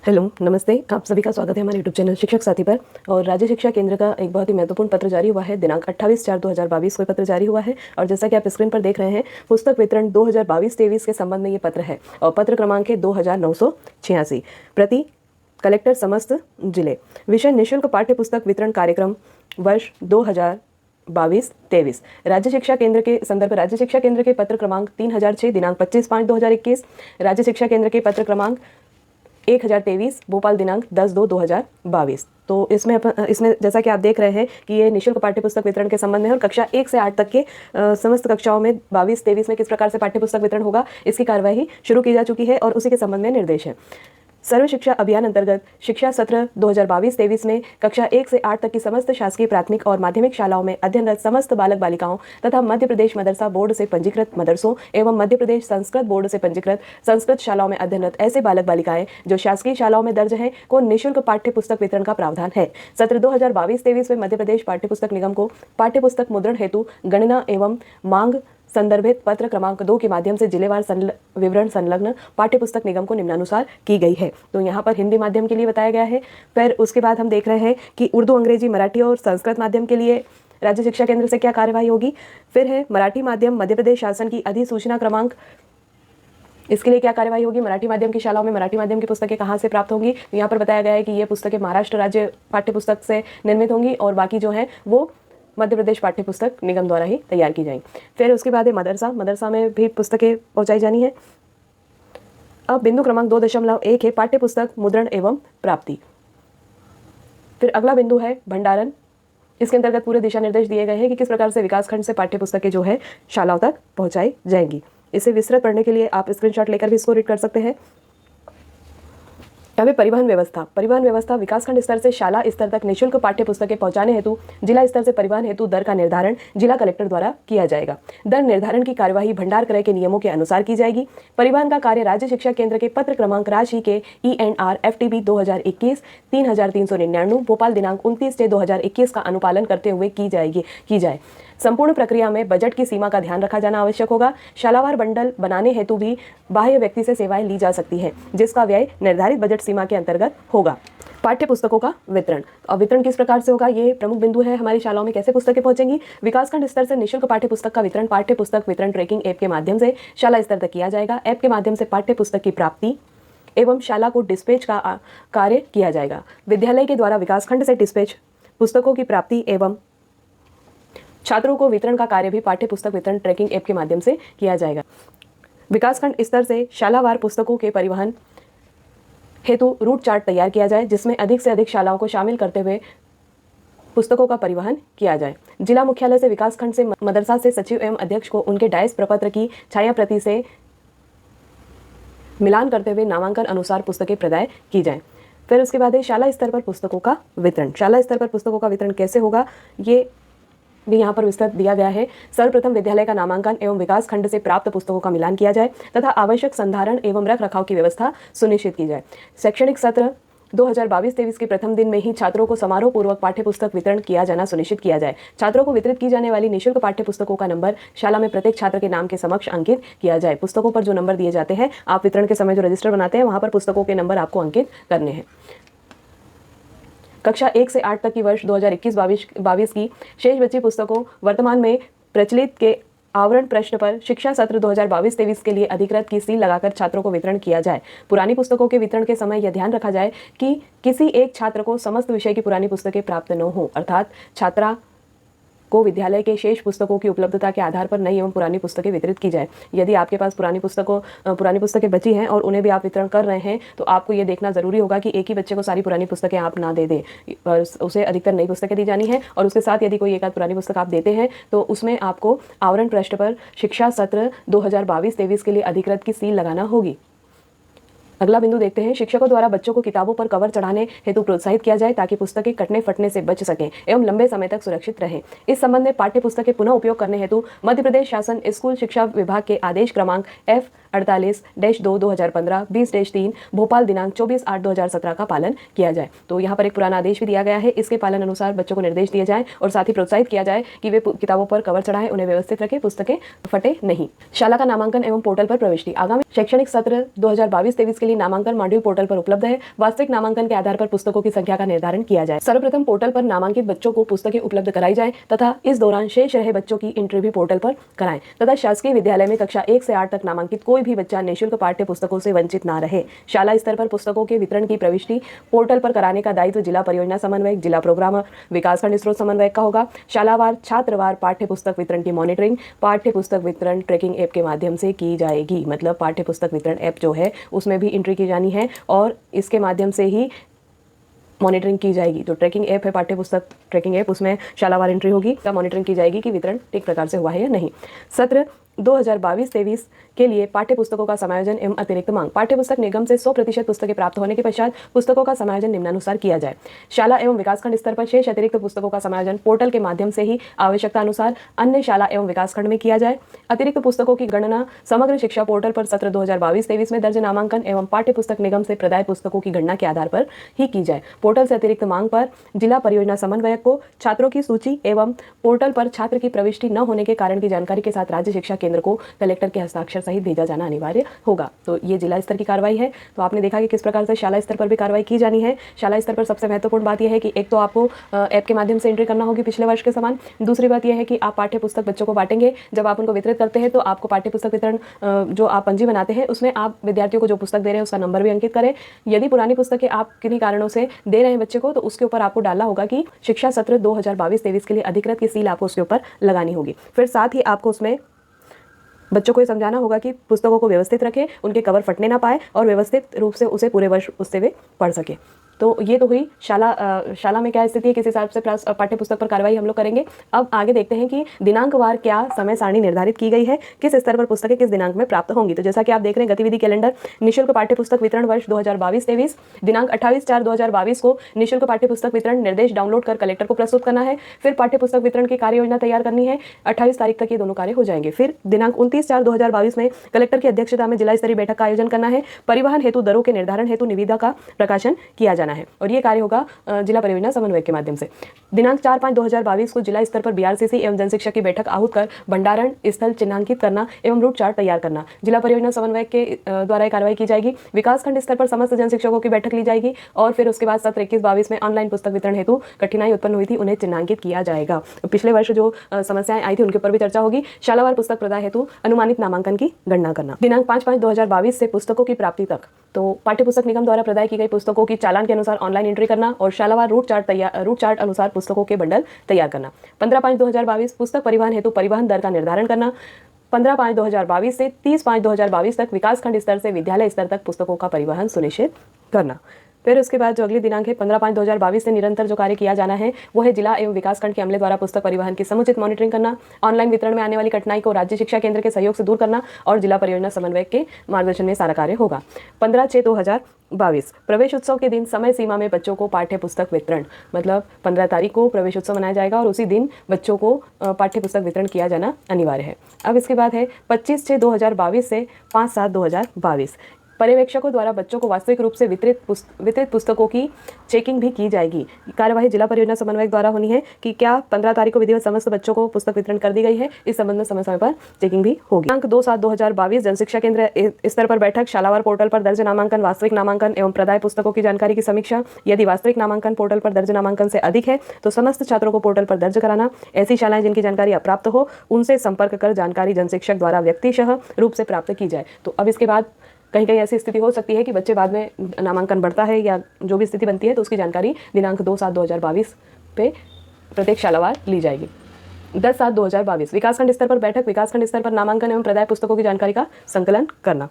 Hello, नमस्ते। आप सभी का स्वागत है हमारे यूट्यूब चैनल शिक्षक साथी पर। और राज्य शिक्षा केंद्र का एक बहुत ही महत्वपूर्ण पत्र जारी हुआ है। दिनांक 28/4/2022 को पत्र जारी हुआ है और जैसा कि आप स्क्रीन पर देख रहे हैं, पुस्तक वितरण 2022-23 के संबंध में ये पत्र है और पत्र क्रमांक है 2986। प्रति कलेक्टर समस्त जिले। विषय निःशुल्क पाठ्य पुस्तक वितरण कार्यक्रम वर्ष 2022-23। राज्य शिक्षा केंद्र के संदर्भ राज्य शिक्षा केंद्र के पत्र क्रमांक 3006 दिनांक 25/5/2021। राज्य शिक्षा केंद्र के पत्र क्रमांक 1023 भोपाल दिनांक 10/2/2022। तो इसमें जैसा कि आप देख रहे हैं कि ये निःशुल्क पाठ्य पुस्तक वितरण के संबंध में और कक्षा 1 से 8 तक के समस्त कक्षाओं में 22-23 में किस प्रकार से पाठ्य पुस्तक वितरण होगा, इसकी कार्यवाही शुरू की जा चुकी है और उसी के संबंध में निर्देश है। सर्व शिक्षा अभियान अंतर्गत शिक्षा सत्र 2022-23 में कक्षा 1 से 8 तक की समस्त शासकीय प्राथमिक और माध्यमिक शालाओं में अध्ययनरत समस्त बालक बालिकाओं तथा मध्य प्रदेश मदरसा बोर्ड से पंजीकृत मदरसों एवं मध्य प्रदेश संस्कृत बोर्ड से पंजीकृत संस्कृत शालाओं में अध्ययनरत ऐसे बालक बालिकाएं जो शासकीय शालाओं में दर्ज हैं को निःशुल्क पाठ्य पुस्तक वितरण का प्रावधान है। सत्र 2022-23 में मध्य प्रदेश पाठ्य पुस्तक निगम को पाठ्य पुस्तक मुद्रण हेतु गणना एवं मांग संदर्भित पत्र क्रमांक 2 के माध्यम से जिलेवार विवरण संलग्न पाठ्य पुस्तक निगम को निम्नानुसार की गई है। तो यहाँ पर हिंदी माध्यम के लिए बताया गया है। फिर उसके बाद हम देख रहे हैं कि उर्दू, अंग्रेजी, मराठी और संस्कृत माध्यम के लिए राज्य शिक्षा केंद्र से क्या कार्यवाही होगी। फिर है मराठी माध्यम मध्य प्रदेश शासन की अधिसूचना क्रमांक, इसके लिए क्या कार्यवाही होगी। मराठी माध्यम की शालाओं में मराठी माध्यम की पुस्तकें कहाँ से प्राप्त होंगी। यहाँ पर बताया गया है कि ये पुस्तकें महाराष्ट्र राज्य पाठ्य पुस्तक से निर्मित होंगी और बाकी जो है वो मध्य प्रदेश पाठ्य पुस्तक निगम द्वारा ही तैयार की जाएंगी। फिर उसके बाद है मदरसा में भी पुस्तकें पहुंचाई जानी है। अब बिंदु क्रमांक 2.1 है पाठ्य पुस्तक मुद्रण एवं प्राप्ति। फिर अगला बिंदु है भंडारण। इसके अंतर्गत पूरे दिशा निर्देश दिए गए हैं कि किस प्रकार से विकासखंड से पाठ्य पुस्तकें जो है शालाओं तक पहुंचाई जाएंगी। इसे विस्तृत पढ़ने के लिए आप स्क्रीनशॉट लेकर भी इसको रीड कर सकते हैं। यहाँ पे परिवहन व्यवस्था विकासखंड स्तर से शाला स्तर तक निःशुल्क पाठ्य पुस्तकें पहुंचाने हेतु जिला स्तर से परिवहन हेतु दर का निर्धारण जिला कलेक्टर द्वारा किया जाएगा। दर निर्धारण की कार्यवाही भंडार क्रय के नियमों के अनुसार की जाएगी। परिवहन का कार्य राज्य शिक्षा केंद्र के पत्र क्रमांक राशि के ENR FTB 2021 3399 भोपाल दिनांक 29/6/2021 का अनुपालन करते हुए की जाए। संपूर्ण प्रक्रिया में बजट की सीमा का ध्यान रखा जाना आवश्यक होगा। शालावार बंडल बनाने हेतु भी बाह्य व्यक्ति से सेवाएं ली जा सकती हैं, जिसका व्यय निर्धारित बजट सीमा के अंतर्गत होगा। पाठ्य पुस्तकों का वितरण, और वितरण किस प्रकार से होगा, ये प्रमुख बिंदु है। हमारी शालाओं में कैसे पुस्तकें पहुंचेंगी। विकासखंड स्तर से निःशुल्क पाठ्य पुस्तक का वितरण पाठ्य पुस्तक वितरण ट्रैकिंग ऐप के माध्यम से शाला स्तर तक किया जाएगा। ऐप के माध्यम से पाठ्य पुस्तक की प्राप्ति एवं शाला को डिस्पैच का कार्य किया जाएगा। विद्यालय के द्वारा विकासखंड से डिस्पैच पुस्तकों की प्राप्ति एवं छात्रों को वितरण का कार्य भी पाठ्य पुस्तक वितरण ट्रैकिंग ऐप के माध्यम से किया जाएगा। विकासखंड स्तर से शालावार पुस्तकों के परिवहन हेतु रूट चार्ट तैयार किया जाए, जिसमें अधिक से अधिक शालाओं को शामिल करते हुए पुस्तकों का परिवहन किया जाए। जिला मुख्यालय से विकासखंड से मदरसा से सचिव एवं अध्यक्ष को उनके डायस प्रपत्र की छाया प्रति से मिलान करते हुए नामांकन अनुसार पुस्तकें प्रदाय की जाएं। फिर उसके बाद है शाला स्तर पर पुस्तकों का वितरण। शाला स्तर पर पुस्तकों का वितरण कैसे होगा, ये भी यहाँ पर विस्तृत दिया गया है। सर्वप्रथम विद्यालय का नामांकन एवं विकास खंड से प्राप्त पुस्तकों का मिलान किया जाए तथा आवश्यक संधारण एवं रख रखाव की व्यवस्था सुनिश्चित की जाए। शैक्षणिक सत्र 2022-23 के प्रथम दिन में ही छात्रों को समारोह पूर्वक पाठ्य पुस्तक वितरण किया जाना सुनिश्चित किया जाए। छात्रों को वितरित की जाने वाली निःशुल्क पाठ्य पुस्तकों का नंबर शाला में प्रत्येक छात्र के नाम के समक्ष अंकित किया जाए। पुस्तकों पर जो नंबर दिए जाते हैं, आप वितरण के समय जो रजिस्टर बनाते हैं वहां पर पुस्तकों के नंबर आपको अंकित करने हैं। कक्षा 1 से 8 तक की वर्ष 2021-22 की शेष बची पुस्तकों वर्तमान में प्रचलित के आवरण प्रश्न पर शिक्षा सत्र 2022-23 के लिए अधिकृत की सील लगाकर छात्रों को वितरण किया जाए। पुरानी पुस्तकों के वितरण के समय यह ध्यान रखा जाए कि किसी एक छात्र को समस्त विषय की पुरानी पुस्तकें प्राप्त न हो, अर्थात छात्रा को विद्यालय के शेष पुस्तकों की उपलब्धता के आधार पर नई एवं पुरानी पुस्तकें वितरित की जाए। यदि आपके पास पुरानी पुस्तकें बची हैं और उन्हें भी आप वितरण कर रहे हैं, तो आपको ये देखना जरूरी होगा कि एक ही बच्चे को सारी पुरानी पुस्तकें आप ना दे दें, और उसे अधिकतर नई पुस्तकें दी जानी है। और उसके साथ यदि कोई एक आध पुरानी पुस्तक आप देते हैं तो उसमें आपको आवरण पृष्ठ पर शिक्षा सत्र 2022-23 के लिए अधिकृत की सील लगाना होगी। अगला बिंदु देखते हैं। शिक्षकों द्वारा बच्चों को किताबों पर कवर चढ़ाने हेतु प्रोत्साहित किया जाए ताकि पुस्तकें कटने फटने से बच सकें एवं लंबे समय तक सुरक्षित रहें। इस संबंध में पाठ्य पुस्तकें पुनः उपयोग करने हेतु मध्य प्रदेश शासन स्कूल शिक्षा विभाग के आदेश क्रमांक F48-2/2015 20-3 भोपाल दिनांक 24/8/2017 का पालन किया जाए। तो यहाँ पर एक पुराना आदेश भी दिया गया है। इसके पालन अनुसार बच्चों को निर्देश दिए जाए और साथ ही प्रोत्साहित किया जाए कि वे किताबों पर कवर चढ़ाएं, उन्हें व्यवस्थित रखें, पुस्तकें फटे नहीं। शाला का नामांकन एवं पोर्टल पर प्रविष्टि। आगामी शैक्षणिक सत्र 2022-23 के लिए नामांकन मॉड्यूल पोर्टल पर उपलब्ध है। वास्तविक नामांकन के आधार पर पुस्तकों की संख्या का निर्धारण किया जाए। सर्वप्रथम पोर्टल पर नामांकित बच्चों को पुस्तकें उपलब्ध कराई जाए तथा इस दौरान शेष रहे बच्चों की एंट्री भी पोर्टल पर कराएं तथा शासकीय विद्यालय में कक्षा 1 से 8 तक नामांकित कोई भी बच्चा निःशुल्क पाठ्य पुस्तकों से वंचित न रहे। शाला स्तर पर पुस्तकों के वितरण की प्रविष्टि पोर्टल पर कराने का दायित्व जिला परियोजना समन्वयक, जिला प्रोग्रामर, विकासखंड स्रोत समन्वयक का होगा। शालावार छात्रवार पाठ्य पुस्तक वितरण की मॉनिटरिंग पाठ्य पुस्तक वितरण ट्रैकिंग ऐप के माध्यम से की जाएगी। मतलब पाठ्य पुस्तक वितरण ऐप जो है उसमें भी एंट्री की जानी है और इसके माध्यम से ही मॉनिटरिंग की जाएगी। जो ट्रैकिंग ऐप है पाठ्य पुस्तक ट्रैकिंग ऐप, उसमें शालावार एंट्री होगी, तब मॉनिटरिंग की जाएगी कि वितरण ठीक प्रकार से हुआ है या नहीं। सत्र 2022-23 के लिए पाठ्य पुस्तकों का समायोजन एवं अतिरिक्त मांग। पाठ्य पुस्तक निगम से 100% पुस्तकें प्राप्त होने के पश्चात पुस्तकों का समायोजन निम्नानुसार किया जाए। शाला एवं विकासखंड स्तर पर शेष अतिरिक्त पुस्तकों का समायोजन पोर्टल के माध्यम से ही आवश्यकता अनुसार अन्य शाला एवं विकासखंड में किया जाए। अतिरिक्त पुस्तकों की गणना समग्र शिक्षा पोर्टल पर सत्र 2022-23 में दर्ज नामांकन एवं पाठ्य पुस्तक निगम से प्रदाय पुस्तकों की गणना के आधार पर ही की जाए। पोर्टल से अतिरिक्त मांग पर जिला परियोजना समन्वयक को छात्रों की सूची एवं पोर्टल पर छात्र की प्रविष्टि न होने के कारण की जानकारी के साथ राज्य शिक्षा केंद्र को कलेक्टर के हस्ताक्षर सहित भेजा जाना अनिवार्य होगा। तो ये जिला स्तर की कार्रवाई है। तो आपने देखा कि किस प्रकार से शाला स्तर पर भी कार्रवाई की जानी है। शाला स्तर पर सबसे महत्वपूर्ण बात यह है कि एक तो आपको ऐप के माध्यम से एंट्री करना होगी पिछले वर्ष के समान। दूसरी बात यह है कि आप पाठ्य पुस्तक बच्चों को बांटेंगे। जब आप उनको वितरित करते हैं तो आपको पाठ्य पुस्तक वितरण जो आप पंजी बनाते हैं उसमें आप विद्यार्थियों को जो पुस्तक दे रहे हैं उसका नंबर भी अंकित करें। यदि पुरानी पुस्तकें आप किन्हीं कारणों से दे रहे हैं बच्चे को तो उसके ऊपर आपको डालना होगा कि शिक्षा सत्र 2022-23 के लिए अधिकृत की सील आपको उसके ऊपर लगानी होगी। फिर साथ ही आपको उसमें बच्चों को ये समझाना होगा कि पुस्तकों को व्यवस्थित रखें, उनके कवर फटने ना पाए और व्यवस्थित रूप से उसे पूरे वर्ष उससे वे पढ़ सके। तो ये तो हुई शाला में क्या स्थिति है, किस हिसाब से पाठ्य पुस्तक पर कार्रवाई हम लोग करेंगे। अब आगे देखते हैं कि दिनांकवार क्या समय सारणी निर्धारित की गई है, किस स्तर पर पुस्तकें किस दिनांक में प्राप्त होंगी। तो जैसा कि आप देख रहे हैं गतिविधि कैलेंडर, निःशुल्क पाठ्य पुस्तक वितरण वर्ष 2022-23 दिनांक 28/4/2022 को निःशुल्क पाठ्य पुस्तक वितरण निर्देश डाउनलोड कर कलेक्टर को प्रस्तुत करना है। फिर पाठ्य पुस्तक वितरण की कार्य योजना तैयार करनी है। 28 तारीख तक ये दोनों कार्य हो जाएंगे। फिर दिनांक 29/4/2022 में कलेक्टर की अध्यक्षता में जिला स्तरीय बैठक का आयोजन करना है। परिवहन हेतु दरों के निर्धारण हेतु निविदा का प्रकाशन किया जाना है और ये कार्य होगा जिला परियोजना समन्वय के माध्यम से। दिनांक 4/5/2022 को जिला स्तर पर बीआरसीसी एवं जनशिक्षा की बैठक आहूत कर भंडारण स्थल चिन्हांकित करना एवं रूट चार्ट तैयार करना। जिला परियोजना समन्वय के द्वारा कार्रवाई की जाएगी। विकासखंड स्तर पर समस्त जनशिक्षकों की बैठक ली जाएगी और फिर उसके बाद सत्र 21-22 में ऑनलाइन पुस्तक वितरण हेतु कठिनाई उत्पन्न हुई थी उन्हें चिन्हांकित किया जाएगा। पिछले वर्ष जो समस्याएं आई थी उनके ऊपर भी चर्चा होगी। शालावार पुस्तक प्रदाय हेतु अनुमानित नामांकन की गणना करना। दिनांक 5/5/2022 से पुस्तकों की प्राप्ति तक तो पाठ्य पुस्तक निगम द्वारा प्रदाय की गई पुस्तकों की चालान के अनुसार ऑनलाइन एंट्री करना और शालावार रूट चार्ट अनुसार पुस्तकों के बंडल तैयार करना। 15/5/2022 पुस्तक परिवहन हेतु परिवहन दर का निर्धारण करना। 15/5/2022 से 30/5/2022 तक विकासखंड स्तर से विद्यालय स्तर तक पुस्तकों का परिवहन सुनिश्चित करना। फिर उसके बाद जो अगली दिनांक है 15/5/2022 से निरंतर जो कार्य किया जाना है वो है जिला एवं विकासखंड के अमले द्वारा पुस्तक परिवहन की समुचित मॉनिटरिंग करना, ऑनलाइन वितरण में आने वाली कठिनाई को राज्य शिक्षा केंद्र के सहयोग से दूर करना और जिला परियोजना समन्वयक के मार्गदर्शन में सारा कार्य होगा। 15/6/2022 प्रवेश उत्सव के दिन समय सीमा में बच्चों को पाठ्य पुस्तक वितरण, मतलब 15 तारीख को प्रवेश उत्सव मनाया जाएगा और उसी दिन बच्चों को पाठ्य पुस्तक वितरण किया जाना अनिवार्य है। अब इसके बाद है 25/6/2022 से 5/7/2022 पर्यवेक्षकों द्वारा बच्चों को वास्तविक रूप से वितरित पुस्तकों की चेकिंग भी की जाएगी। कार्यवाही जिला परियोजना समन्वयक द्वारा होनी है कि क्या 15 तारीख को विधिवत समस्त बच्चों को पुस्तक वितरण कर दी गई है, इस संबंध में समय समय पर चेकिंग भी होगी। दिनांक 2/7/2022 जनशिक्षा केंद्र स्तर पर बैठक, शालावार पोर्टल पर दर्ज नामांकन, वास्तविक नामांकन एवं प्रदाय पुस्तकों की जानकारी की समीक्षा। यदि वास्तविक नामांकन पोर्टल पर दर्ज नामांकन से अधिक है तो समस्त छात्रों को पोर्टल पर दर्ज कराना। ऐसी शालाएं जिनकी जानकारी अप्राप्त हो उनसे संपर्क कर जानकारी जनशिक्षक द्वारा व्यक्तिशः रूप से प्राप्त की जाए। तो अब इसके बाद कहीं कहीं ऐसी स्थिति हो सकती है कि बच्चे बाद में नामांकन बढ़ता है या जो भी स्थिति बनती है तो उसकी जानकारी दिनांक 2/7/2022 पे प्रत्येक शालावार ली जाएगी। 10/7/2022 विकासखंड स्तर पर बैठक, विकासखंड स्तर पर नामांकन एवं प्रदाय पुस्तकों की जानकारी का संकलन करना।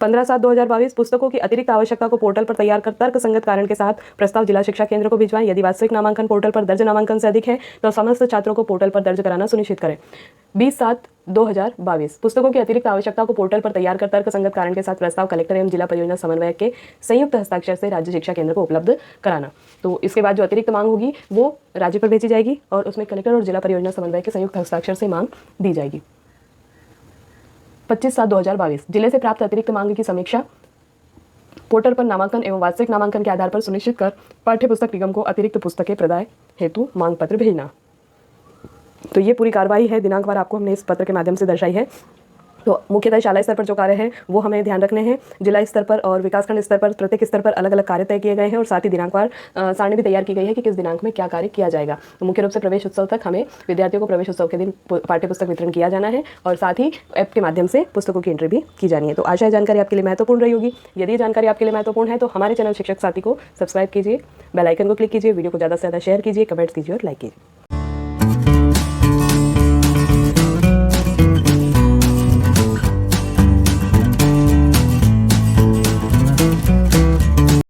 15/7/2022 पुस्तकों की अतिरिक्त आवश्यकता को पोर्टल पर तैयार कर तर्क संगत कारण के साथ प्रस्ताव जिला शिक्षा केंद्र को भिजवाएं। यदि वास्तविक नामांकन पोर्टल पर दर्ज नामांकन से अधिक है तो समस्त छात्रों को पोर्टल पर दर्ज कराना सुनिश्चित करें। 20/7/2022 पुस्तकों की अतिरिक्त आवश्यकता को पोर्टल पर तैयार कर तर्क संगत कारण के साथ प्रस्ताव कलेक्टर एवं जिला परियोजना समन्वयक के संयुक्त हस्ताक्षर से राज्य शिक्षा केंद्र को उपलब्ध कराना। तो इसके बाद जो अतिरिक्त मांग होगी वो राज्य पर भेजी जाएगी और उसमें कलेक्टर और जिला परियोजना समन्वयक के संयुक्त हस्ताक्षर से मांग दी जाएगी। 25/7/2022 जिले से प्राप्त अतिरिक्त मांग की समीक्षा, पोर्टल पर नामांकन एवं वास्तविक नामांकन के आधार पर सुनिश्चित कर पाठ्य पुस्तक निगम को अतिरिक्त पुस्तकें प्रदाय हेतु मांग पत्र भेजना। तो ये पूरी कार्रवाई है, दिनांकवार आपको हमने इस पत्र के माध्यम से दर्शाई है। तो मुख्यतः शाला स्तर पर जो कार्य है वो हमें ध्यान रखने हैं। जिला स्तर पर और विकासखंड स्तर पर प्रत्येक स्तर पर अलग अलग कार्य तय किए गए हैं और साथ ही दिनांकवार सारणी भी तैयार की गई है कि किस दिनांक में क्या कार्य किया जाएगा। तो मुख्य रूप से प्रवेश उत्सव तक हमें विद्यार्थियों को प्रवेश उत्सव के दिन पाठ्य पुस्तक वितरण किया जाना है और साथ ही ऐप के माध्यम से पुस्तकों की एंट्री भी की जानी है। तो आशा है जानकारी आपके लिए महत्वपूर्ण रही होगी। यदि ये जानकारी आपके लिए महत्वपूर्ण है तो हमारे चैनल शिक्षक साथी को सब्सक्राइब कीजिए, बेल आइकन को क्लिक कीजिए, वीडियो को ज़्यादा से ज़्यादा शेयर कीजिए, कमेंट्स कीजिए और लाइक कीजिए।